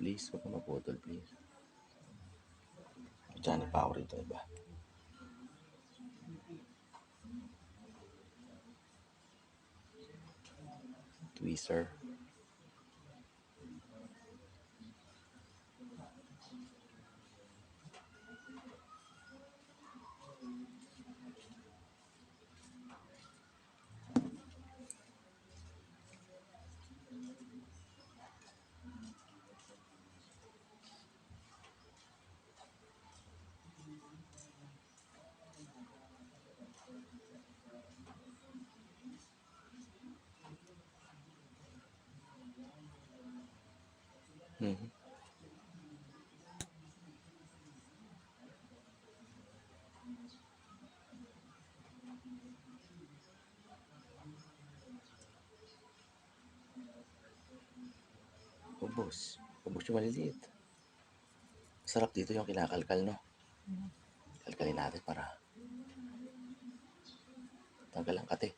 Please, huwag ka maputol, please. Johnny pa ako rito, iba. Twister. Mm-hmm. Ubos. Ubos yung maliliit. Sarap dito yung kinakalkal, no? Kalkalin natin para tanggal ang kate.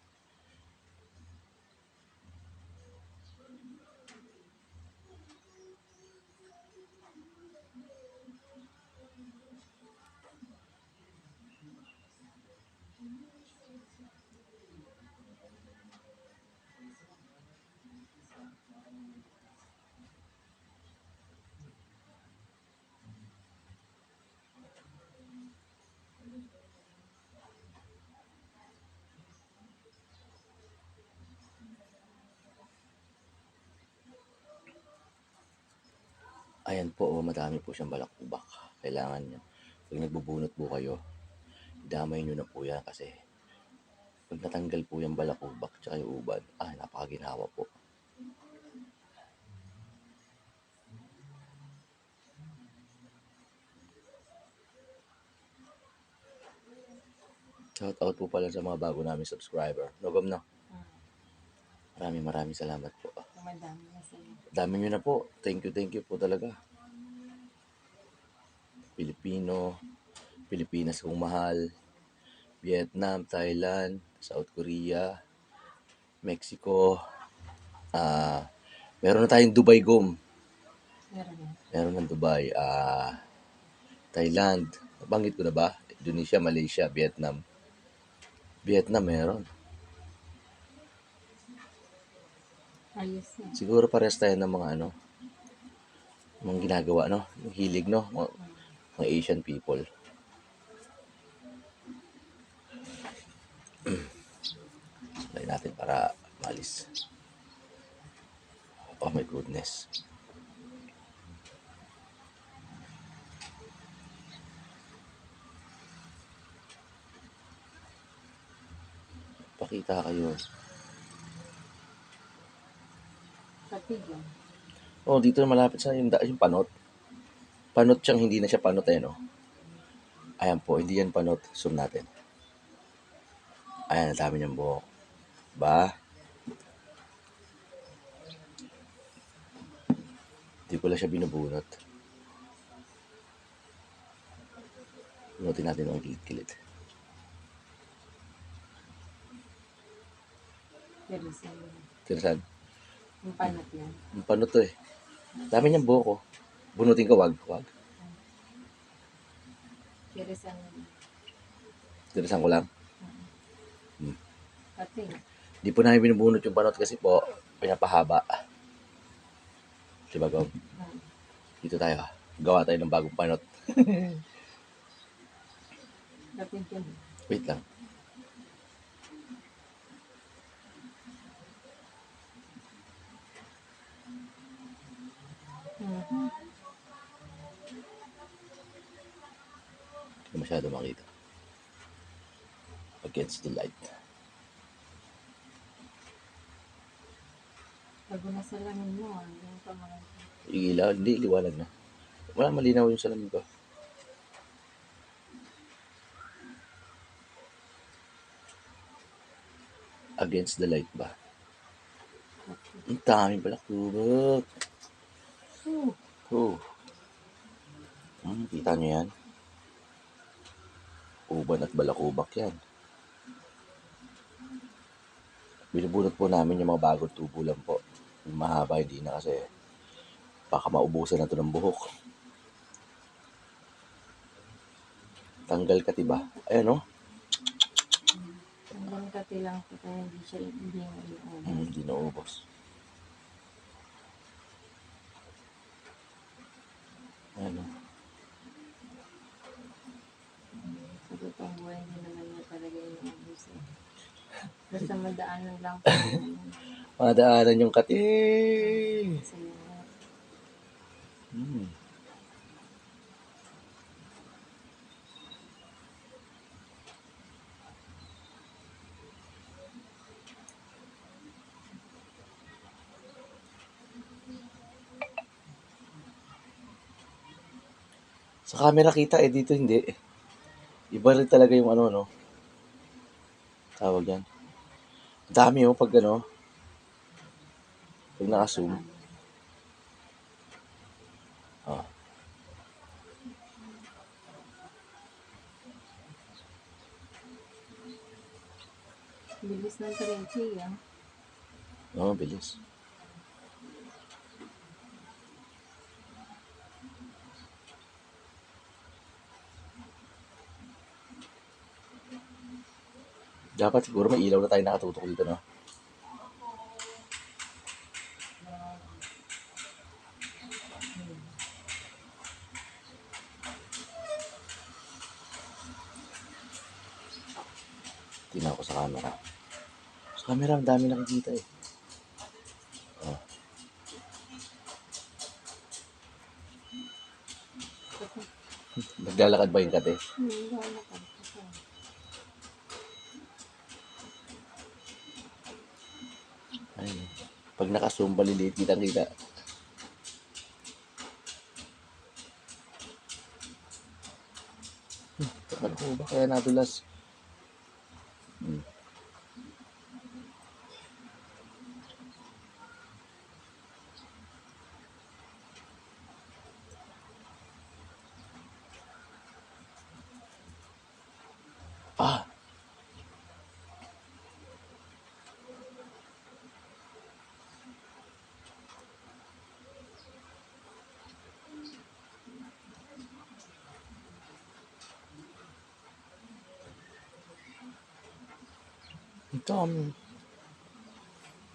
Ayan po, oh, madami po siyang balakubak. Kailangan niya. Pag nagbubunot po kayo, damay nyo na po yan kasi pag natanggal po yung balakubak tsaka yung ubad, napakaginawa po. Shout out po pala sa mga bago namin subscriber. Nogom na. Maraming salamat po. Madami na sila. Dami nyo na po. Thank you po talaga. Pilipino, Pilipinas kong mahal, Vietnam, Thailand, South Korea, Mexico, meron na tayong Dubai Gom. Meron ng Dubai, Thailand, nabanggit ko na ba? Indonesia, Malaysia, Vietnam. Vietnam meron. Ayos na. Siguro parehas tayo ng mga mga ginagawa, no? Yung hilig, no? Mga Asian people. Lagyan natin para malis. Oh my goodness. Pakita kayo. Katigyan. Oh, dito na malapit sa yung panot. Panot siyang hindi na siya panot no? Ayan po, hindi yan panot. Zoom natin. Ayan, ang dami niyang buhok. Ba? Hindi ko lang siya binubunot. Bunutin natin ang kilid-kilid. Tirasan. Yung panot yan. Yung panot to Dami niyang buhok oh. Bunutin ko, wag. Tirasan ko lang. Kating. Hindi po namin binubunot yung panot kasi po, pinapahaba. Diba, Gom? Dito tayo. Gawa tayo ng bagong panot. Wait lang. Hindi masyado makita. Against the light. Bago na salamin mo, yung pangalan. Ilaw, hindi, liwanag na. Wala, malinaw yung salamin ko. Against the light ba? Ang daming balakubak. Kita nyo yan? Uban at balakubak yan. binubunot po namin yung mga bagong tubo lang po. Yung mahaba, hindi na kasi baka maubusan na to ng buhok. Tanggal ka, diba? Ayan, oh. Hanggang kati lang po kaya hindi nga iuubos. Hindi naubos. Ayan, oh. Sa totoong buhay, hindi naman niya talaga inuubos eh. Basta madaanan lang po. Madaanan yung kati. Sa mga Hmm. Sa camera kita, dito hindi. Iba rin talaga yung ano, no? Tawag yan. Dami, oh, pag ano. Pag naka-zoom. Oh. bilis ng 3G ah. Oo, bilis. Dapat siguro may ilaw na tayo nakatutok dito, no? Tingnan ko sa camera. Sa camera, ang dami nakikita eh. Oh. Naglalakad ba yung kate? Lalakad ko siya. Ayun. Pag naka-zoom, baliliit, kitang-kita. Ano ko ba kaya nadulas? Ah! Ang dami.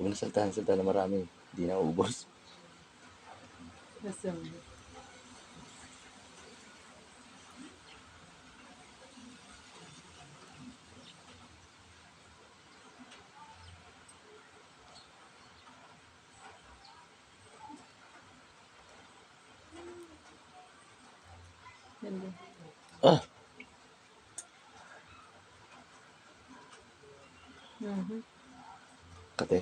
Huwag nasaltahan-salta na marami. Hindi na ubos. Kasi ganda. Ah! Kate.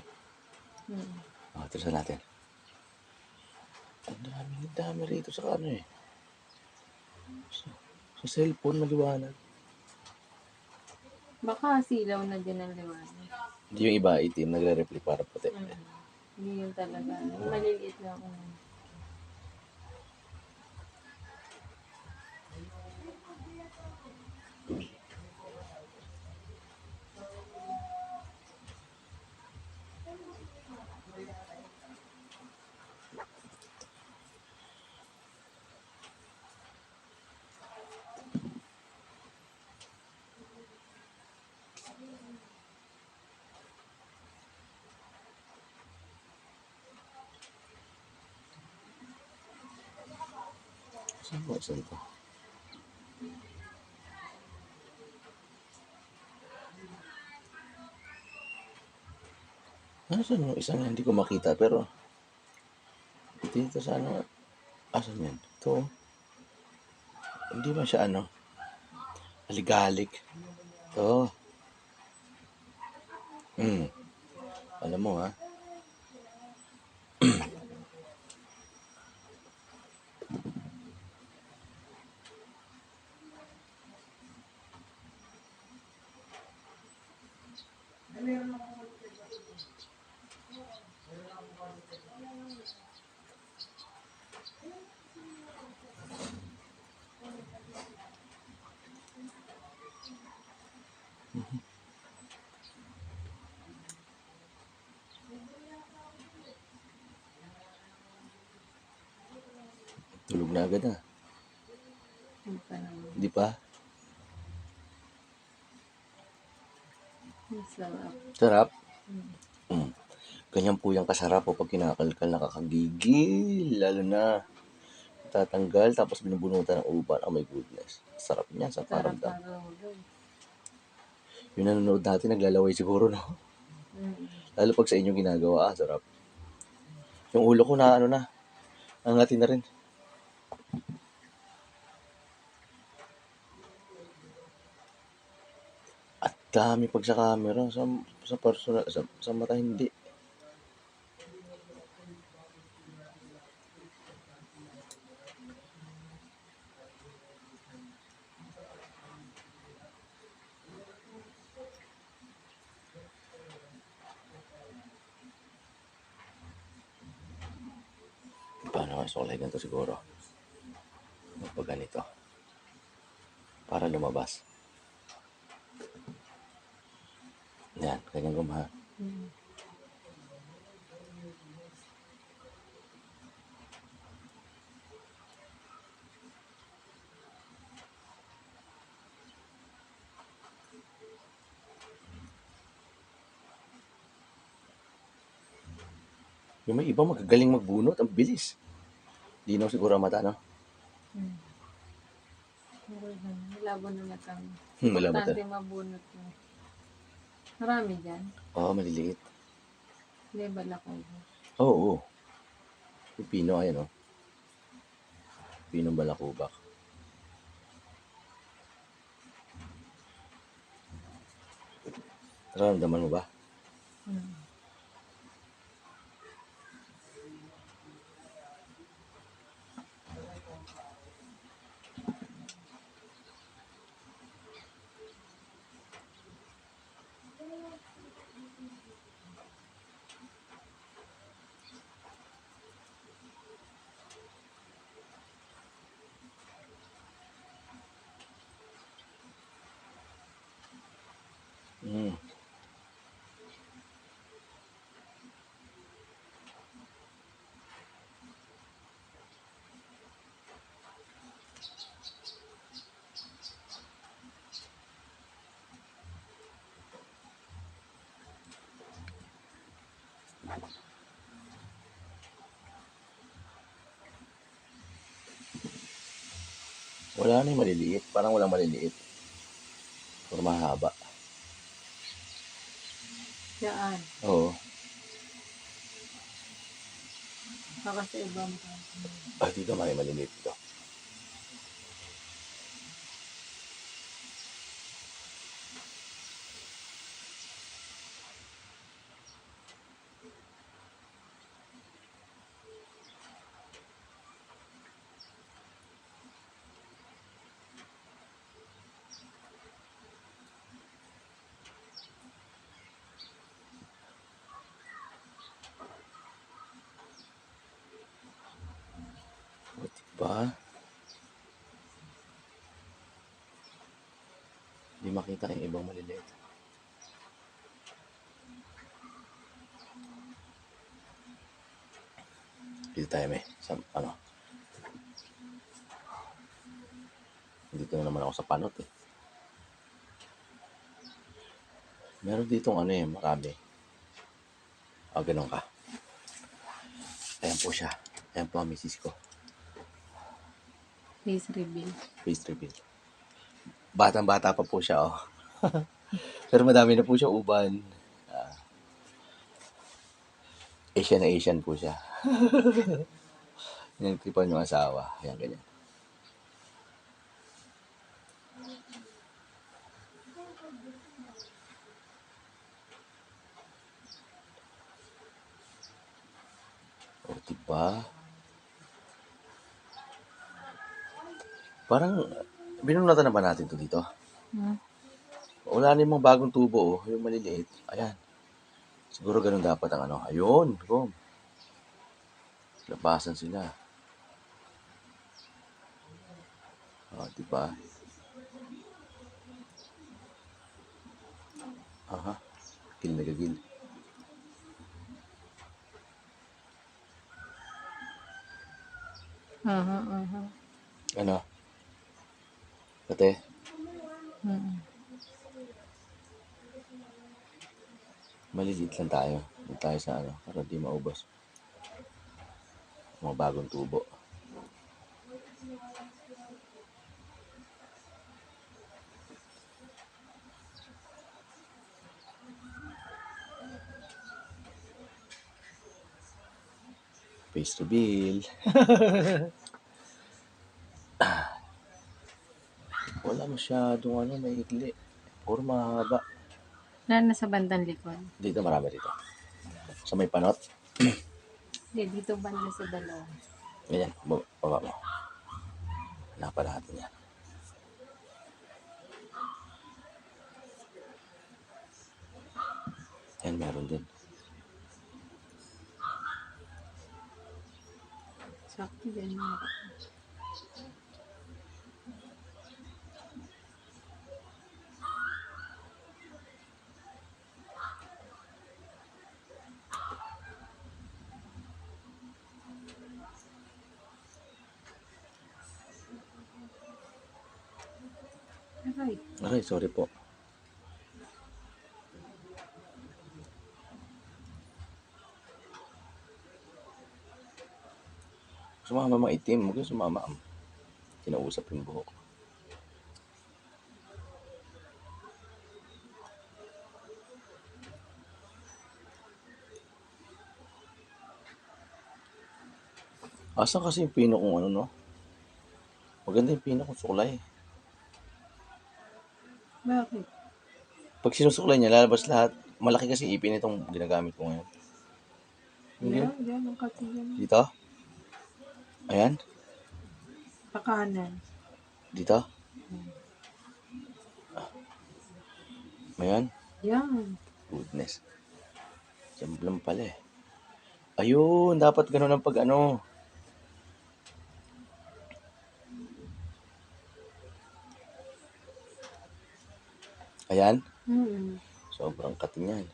Tirsan natin. Ang dami rito sa ano eh. Sa cellphone, maliwanag. Baka silaw na din ang liwanag. Hindi yung iba, itim, nagre-reply para puti. Hindi yun talaga. Maliliit lang. Saan ba? Saan to? Saan yung isang hindi ko makita pero dito sa ano, asan yan? Ito. Hindi man siya ano, aligalik. Ito. Alam mo ha. Tulog na agad na. Hindi pa naman. Hindi pa? Masarap. Sarap. Mm. Mm. Ganyan po yung kasarap po pag kinakalkal, nakakagigil. Lalo na tatanggal tapos binubunutan ng uban. Oh my goodness. Sarap niya sa Sarap paramdam. na rollo. Yung nanonood natin, naglalaway siguro, no? Mm. Lalo pag sa inyo ginagawa, sarap. Yung ulo ko na, angati na rin. At dami pag sa camera, sa personal, sa mata hindi. Paano nga, so like ganito siguro. Pag ganito. Para lumabas. Yan, ganyan gumaha. Mm. Yung may iba magagaling magbunot, ang bilis. Linaw siguro ang mata, no? Mm. Malabo na mata mo. Wala mata. Importante mabunot mo. Marami dyan. Oo, maliliit. Hindi balak ko. Oo. Yung pino, ayan, oh. Pinong balakubak. Nararamdaman mo ba? Mm. Hmm. Wala na yung maliliit. Parang walang maliliit. Puro mahaba. Yan. Oo. Baka sa ibang pa. Ah, dito may maliliit dito. O, diba? Hindi makita yung ibang maliliit. Dito tayo, may. Dito na naman ako sa panot, eh. Meron ditong marami. Ah, ganun ka. Ayan po siya. Ayan po ang misis ko. Face reveal. Face reveal. Batang-bata pa po siya, oh. Pero madami na po siya uban. Asian na Asian po siya. Yung tripan yung asawa. Ayan, ganyan. O, diba? Parang, binunatan na ba natin to dito? Hmm? Wala na yung mga bagong tubo, oh. Yung maliliit. Ayan. Siguro ganun dapat ang Ayun, boom. Labasan sila. O, diba? Aha. Gil na gagil. Aha, aha. Ano? Ate, Mm. maliliit lang tayo. Huwag tayo sa ano, para di maubos. Mga bagong tubo. Face to bill. Wala masyadong ano, maikli. Puro mahaba. Nasa bandang likod. Dito marami dito. Sa may panot. Hindi, dito banda sa dalawa. Ganyan, baba mo. Hanapan natin yan. Yan, meron din. Sakto din mo. Aray. Aray, sorry po. Sumama maitim. Huwag yung sumama. Kinausap yung buhok. Asan kasi yung pino kong ano, no? Maganda yung pino kong suklay. Bakit? Pag sinusuklay niya, lalabas lahat. Malaki kasi ipin itong ginagamit ko ngayon. Hindi. Yan, yan. Ang kasi yan. Dito? Ayan. Pakanan. Dito? Ayan. Yan. Goodness. Diyan pala eh. Ayun, dapat ganun ang pag ano. Ayan. Mm. Sobrang katin yan.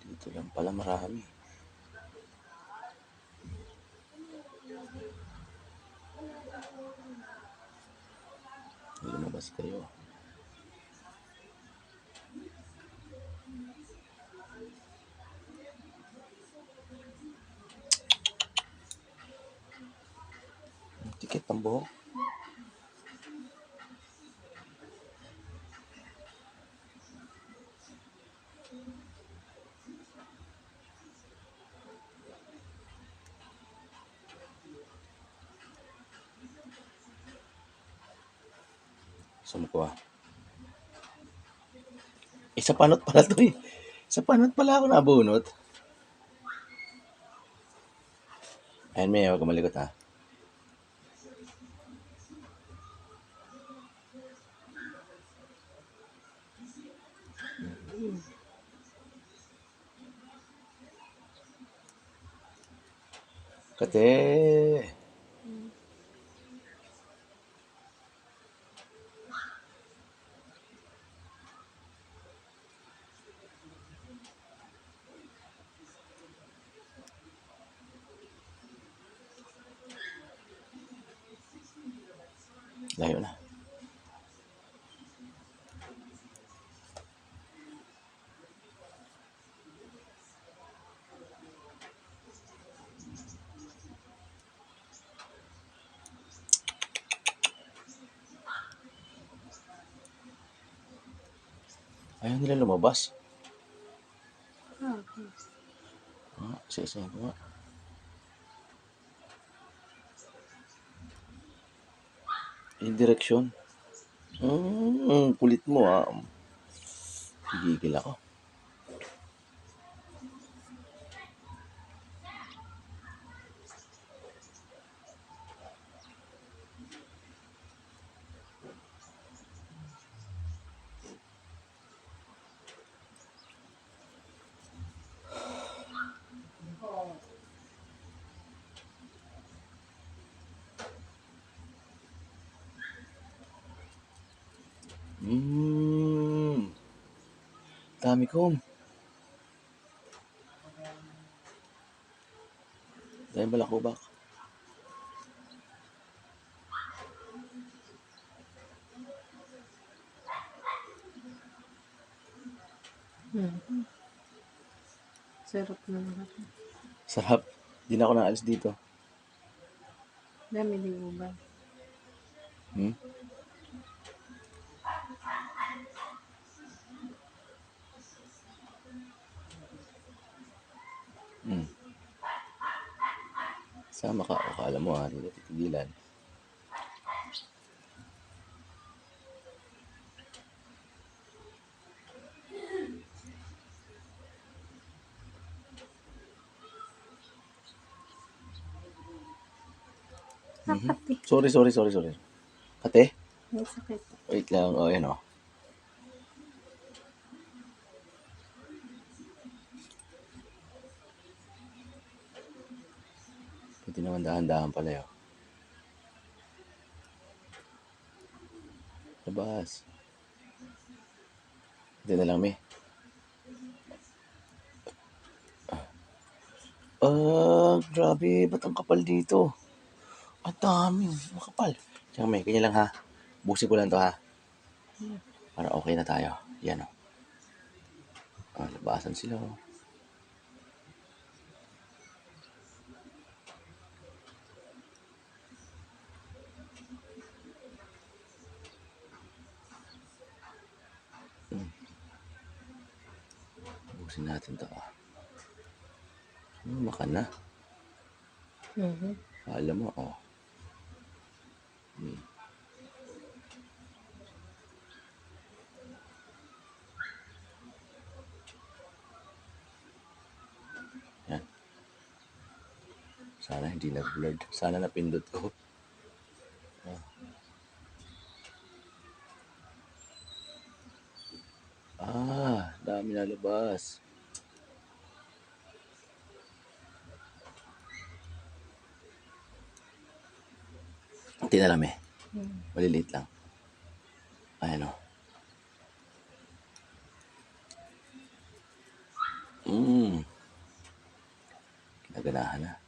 Dito lang pala marami. Lumabas kayo. Tikit ang buhok. Saan ko ah? Sa panot pala to eh. Sa panot pala ako nabunot. Ayan, may huwag ka malikot ha. Kate. Layo na. Ayaw nila lumabas. Okay. Isa-isa ko nga. Yung direksyon. Kulit mo ah. Gigil ako. Dami ko. Dami balakubak. Sarap na lahat. Sarap. Di na ako naalis dito. Dami din uban. Hmm? Hmm. Sama ka. O, akala mo ha, hindi na titigilan. Apat eh. Sorry. Kate? May sakit. Wait lang. O, yan o. Buti naman dahan-dahan pala yun. Labas. Hindi na lang, me. Grabe. Ba't ang kapal dito? Ang dami. Makapal. Tsaka, me, kanya lang ha. Busin ko lang to ha. Para okay na tayo. Yan o. Labasan sila o. Busin natin to ah. Maka na. Alam mo, oh. Yan. Sana hindi nag-blurred. Sana napindot ko. Dami na labas. Hindi na lang eh. Maliliit lang. Ayan o. Kinaganahan na.